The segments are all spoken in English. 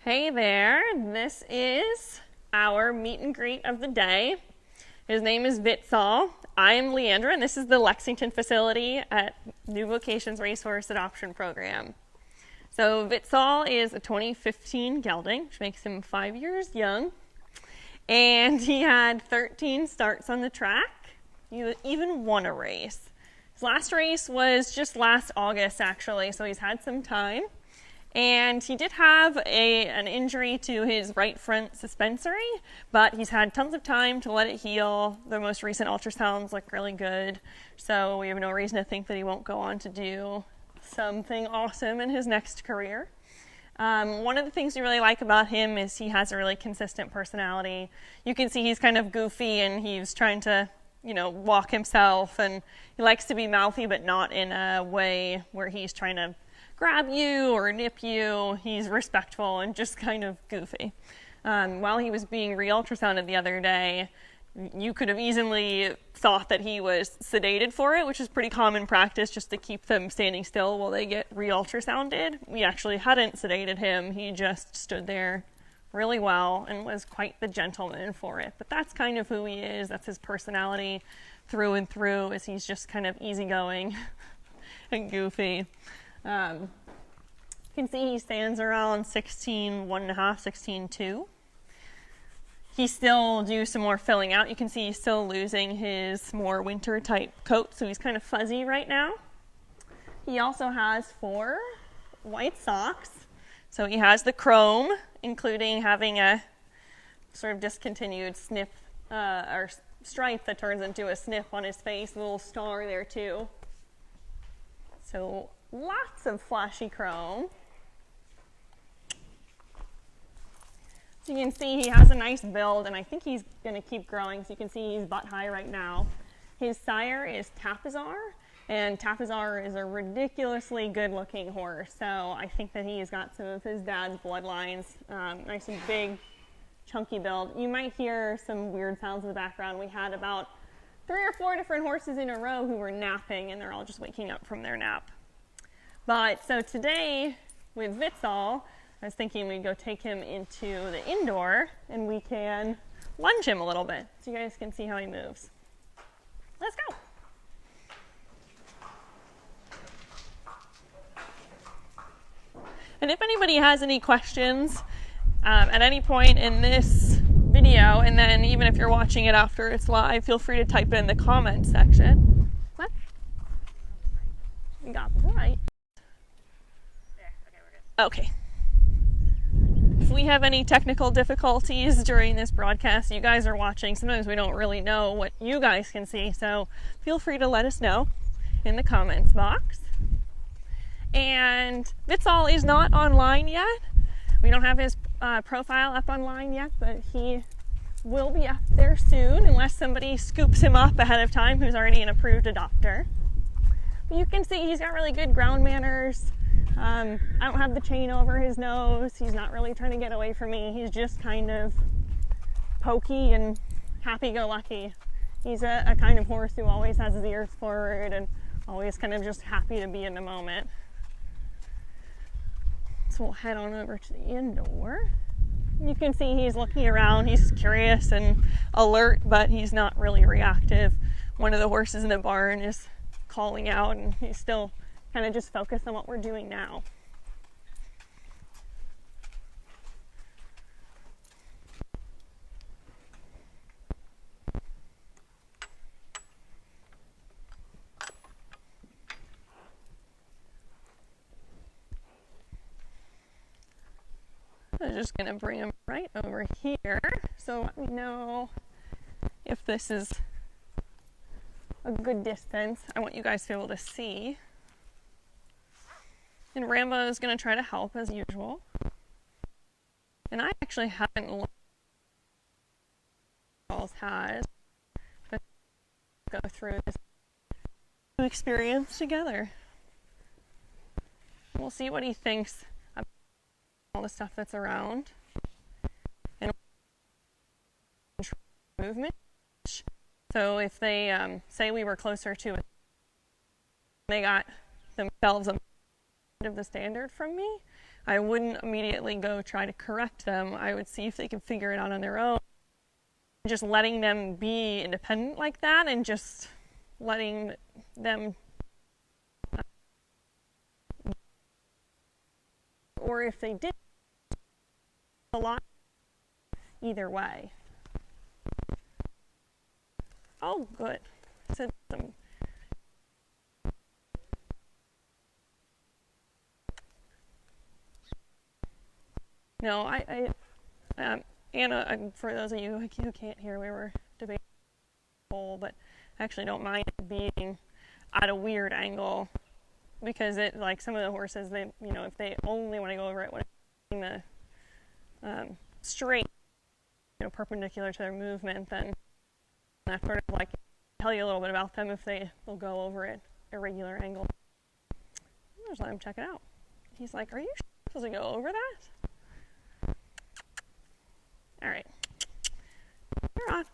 Hey there, this is our meet and greet of the day. His name is VITSAL. I am Leandra, and this is the Lexington facility at New Vocations Racehorse Adoption Program. So VITSAL is a 2015 gelding, which makes him 5 years young. And he had 13 starts on the track. He even won a race. His last race was just last August, actually, so he's had some time. And he did have an injury to his right front suspensory, but he's had tons of time to let it heal. The most recent ultrasounds look really good, so we have no reason to think that he won't go on to do something awesome in his next career. One of the things we really like about him is he has a really consistent personality. You can see he's kind of goofy and he's trying to, walk himself, and he likes to be mouthy, but not in a way where he's trying to grab you or nip you. He's respectful and just kind of goofy. While he was being re-ultrasounded the other day, you could have easily thought that he was sedated for it, which is pretty common practice just to keep them standing still while they get re-ultrasounded. We actually hadn't sedated him. He just stood there really well and was quite the gentleman for it. But that's kind of who he is. That's his personality through and through, is he's just kind of easygoing and goofy. You can see he stands around 16.5, 16.2. He still do some more filling out. You can see he's still losing his more winter type coat, so he's kind of fuzzy right now. He also has 4 white socks. So he has the chrome, including having a sort of discontinued snip or stripe that turns into a snip on his face, a little star there too. So lots of flashy chrome. So you can see he has a nice build, and I think he's going to keep growing. So you can see he's butt high right now. His sire is Tapizar, and Tapizar is a ridiculously good-looking horse. So I think that he's got some of his dad's bloodlines. Nice and big, chunky build. You might hear some weird sounds in the background. We had about 3 or 4 different horses in a row who were napping, and they're all just waking up from their nap. But so today with VITSAL, I was thinking we'd go take him into the indoor and we can lunge him a little bit so you guys can see how he moves. Let's go. And if anybody has any questions at any point in this video, and then even if you're watching it after it's live, feel free to type it in the comments section. What? We got right. Okay. If we have any technical difficulties during this broadcast, you guys are watching. Sometimes we don't really know what you guys can see, so feel free to let us know in the comments box. And VITSAL is not online yet. We don't have his profile up online yet, but he will be up there soon unless somebody scoops him up ahead of time who's already an approved adopter. But you can see he's got really good ground manners. I don't have the chain over his nose. He's not really trying to get away from me. He's just kind of pokey and happy-go-lucky. He's a kind of horse who always has his ears forward and always kind of just happy to be in the moment. So we'll head on over to the indoor. You can see he's looking around. He's curious and alert, but he's not really reactive. One of the horses in the barn is calling out, and he's still kind of just focused on what we're doing now. I'm just going to bring him right over here. So let me know if this is a good distance. I want you guys to be able to see. And Rambo is going to try to help as usual. And I actually haven't looked at what has, but go through this experience together. We'll see what he thinks about all the stuff that's around and movement. So if they say we were closer to it, they got themselves a of the standard from me, I wouldn't immediately go try to correct them. I would see if they could figure it out on their own. Just letting them be independent like that and just letting them, or if they did, a lot either way. Oh, good. No, Anna, for those of you who can't hear, we were debating the pole, but I actually don't mind it being at a weird angle because it, like some of the horses, they, you know, if they only want to go over it when it's the straight, you know, perpendicular to their movement, then that sort of like tell you a little bit about them if they will go over it at a regular angle. I'll just let him check it out. He's like, "Are you supposed to go over that?" All right, you're off.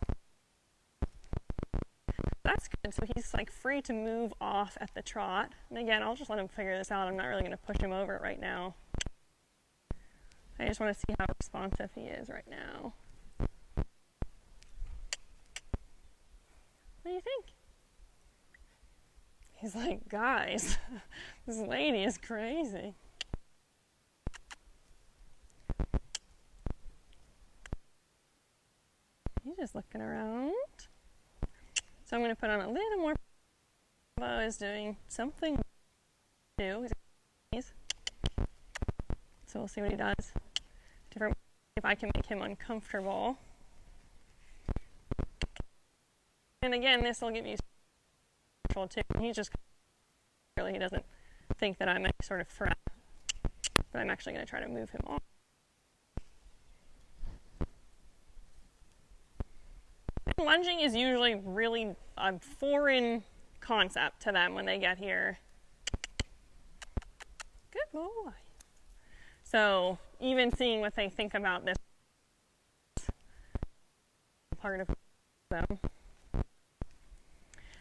That's good. So he's like free to move off at the trot. And again, I'll just let him figure this out. I'm not really going to push him over it right now. I just want to see how responsive he is right now. What do you think? He's like, guys, this lady is crazy. He's just looking around. So I'm going to put on a little more. Bo is doing something new. So we'll see what he does. Different, if I can make him uncomfortable. And again, this will give you control too. He's just really, he doesn't think that I'm any sort of threat. But I'm actually going to try to move him off. Lunging is usually really a foreign concept to them when they get here. Good boy. So even seeing what they think about this part of them.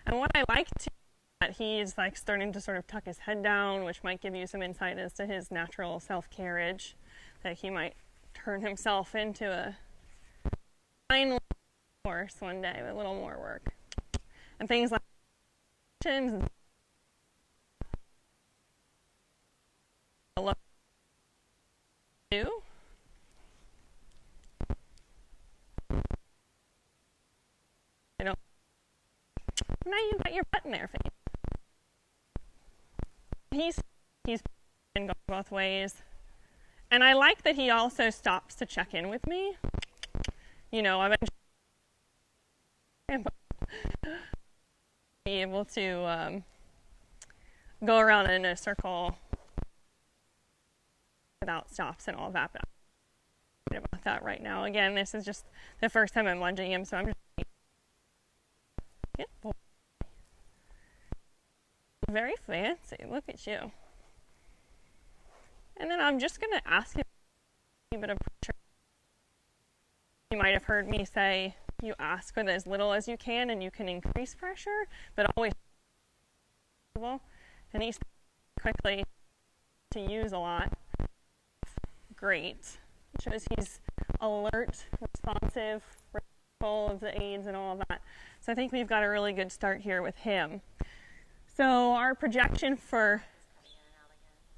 And what I like too is that he's like starting to sort of tuck his head down, which might give you some insight as to his natural self-carriage, that he might turn himself into a fine horse one day with a little more work. And things like do. I don't. Now you've got your butt in their face. He's been going both ways. And I like that he also stops to check in with me. You know, I've been be able to go around in a circle without stops and all that, but I'm not about that right now. Again, this is just the first time I'm lunging him, so I'm just very fancy. Look at you. And then I'm just going to ask him a bit of pressure. You might have heard me say you ask with as little as you can and you can increase pressure, but always. And he's quickly to use a lot. Great. It shows he's alert, responsive, respectful of the aids and all of that. So I think we've got a really good start here with him. So our projection for,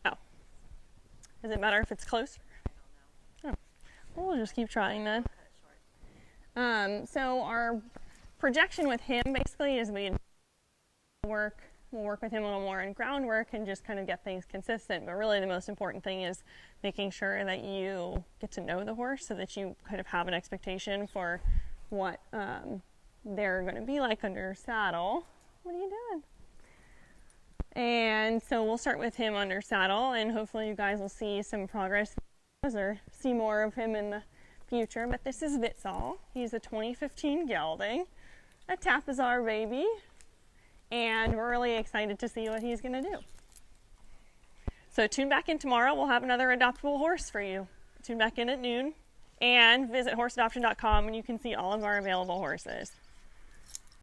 oh, does it matter if it's closer? Oh, well, we'll just keep trying then. So our projection with him basically is we'll work with him a little more in groundwork and just kind of get things consistent. But really the most important thing is making sure that you get to know the horse so that you kind of have an expectation for what they're going to be like under saddle. What are you doing? And so we'll start with him under saddle, and hopefully you guys will see some progress or see more of him in the future. But this is VITSAL. He's a 2015 gelding, a Tapizar baby, and we're really excited to see what he's going to do. So tune back in tomorrow. We'll have another adoptable horse for you. Tune back in at noon, and visit horseadoption.com and you can see all of our available horses.